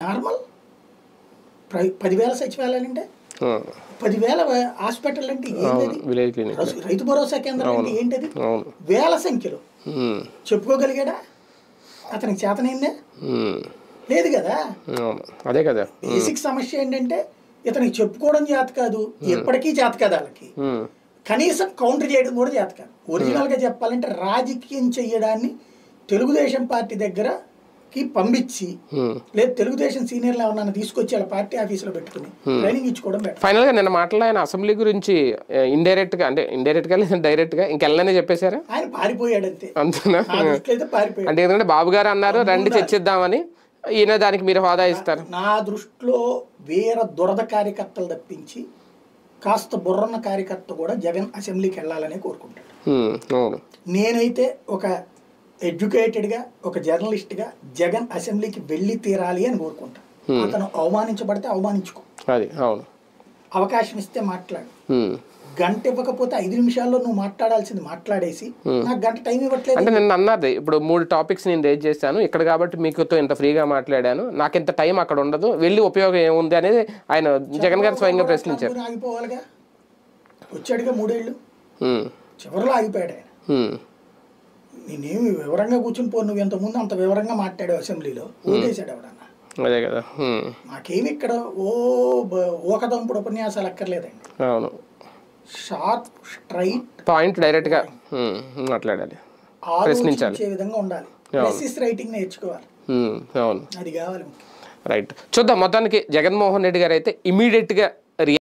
Normal 10,000 సచివాలయాలంటే 10,000 hospital అంటే ఏంటది? రైతు భరోసా కేంద్రం అంటే ఏంటది? వేల సంఖ్యలో చెప్పుకోగలిగాడా? అతనికి చేతనైందే లేదు కదా. అదే కదా బేసిక్ సమస్య ఏంటంటే ఇతనికి చెప్పుకోవడం చేత కాదు, ఎప్పటికీ చేత కాదు. వాళ్ళకి కనీసం కౌంటర్ చేయడం కూడా చేత కాదు. ఒరిజినల్గా చెప్పాలంటే రాజకీయం చెయ్యడాన్ని తెలుగుదేశం పార్టీ దగ్గరకి పంపించి లేదు తెలుగుదేశం సీనియర్లు ఎవరన్నా తీసుకొచ్చి వాళ్ళ పార్టీ ఆఫీసులో పెట్టుకుని ట్రైనింగ్ ఇచ్చుకోవడం బెటర్. ఫైనల్ గా నిన్న మాటలో ఆయన అసెంబ్లీ గురించి ఇండైరెక్ట్ గా అంటే ఇండైరెక్ట్ గా లేదా డైరెక్ట్ గా ఇంకెళ్ళనే చెప్పేశారా? ఆయన పారిపోయాడు అంతే. అంతేనా? పారిపోయాడు అంటే ఎందుకంటే బాబు గారు అన్నారు రండి చర్చిద్దామని, ఈయన దానికి మీరు హోదా ఇస్తారు. నా దృష్టిలో వేరే దురద కార్యకర్తలు తప్పించి కాస్త బుర్రన్న కార్యకర్త కూడా జగన్ అసెంబ్లీకి వెళ్ళాలనే కోరుకుంటాడు. నేనైతే ఒక ఎడ్యుకేటెడ్గా ఒక జర్నలిస్ట్గా జగన్ అసెంబ్లీకి వెళ్ళి తీరాలి అని కోరుకుంటాను. అతను అవమానించబడితే అవమానించుకో, అవకాశం ఇస్తే మాట్లాడు. గంట ఇవ్వకపోతే 5 నిమిషాల్లో నువ్వు మాట్లాడాల్సింది మాట్లాడేసి నాకు గంట టైం ఇవ్వట్లేదు అంటే నేను అన్నది. ఇప్పుడు 3 టాపిక్స్ నేను రేజ్ చేశాను ఇక్కడ కాబట్టి మీకుతో ఇంత ఫ్రీగా మాట్లాడాను, నాకు ఇంత టైం అక్కడ ఉండదు, వెళ్ళి ఉపయోగం ఏముంది అనేది ఆయన జగన్ గారు స్వయంగా ప్రశ్నించారు. ఆగిపోవాలిగా, వచ్చాడుగా 3 ఏళ్ళు చివరిలో ఆగిపోయాడు ఆయన. నేనేమి వివరంగా కూర్చుని పో, నువ్వు ఎంతముందు అంత వివరంగా మాట్లాడావు అసెంబ్లీలో, ఓటేసాడు ఎవడన్నా. అదే కదా, మాకేమి ఇక్కడ ఓకదంపుడు ఉపన్యాసాలు అక్కర్లేదండి. అవును, షార్ప్ స్ట్రైట్ పాయింట్ డైరెక్ట్ గా మాట్లాడాలి, ప్రశ్నించాలి విధంగా ఉండాలి. ప్రెసిస్ రైటింగ్ నేర్చుకోవాలి. అవును, అది కావాలి. రైట్, చూద్దాం. మొత్తానికి జగన్మోహన్ రెడ్డి గారు అయితే ఇమీడియట్ గా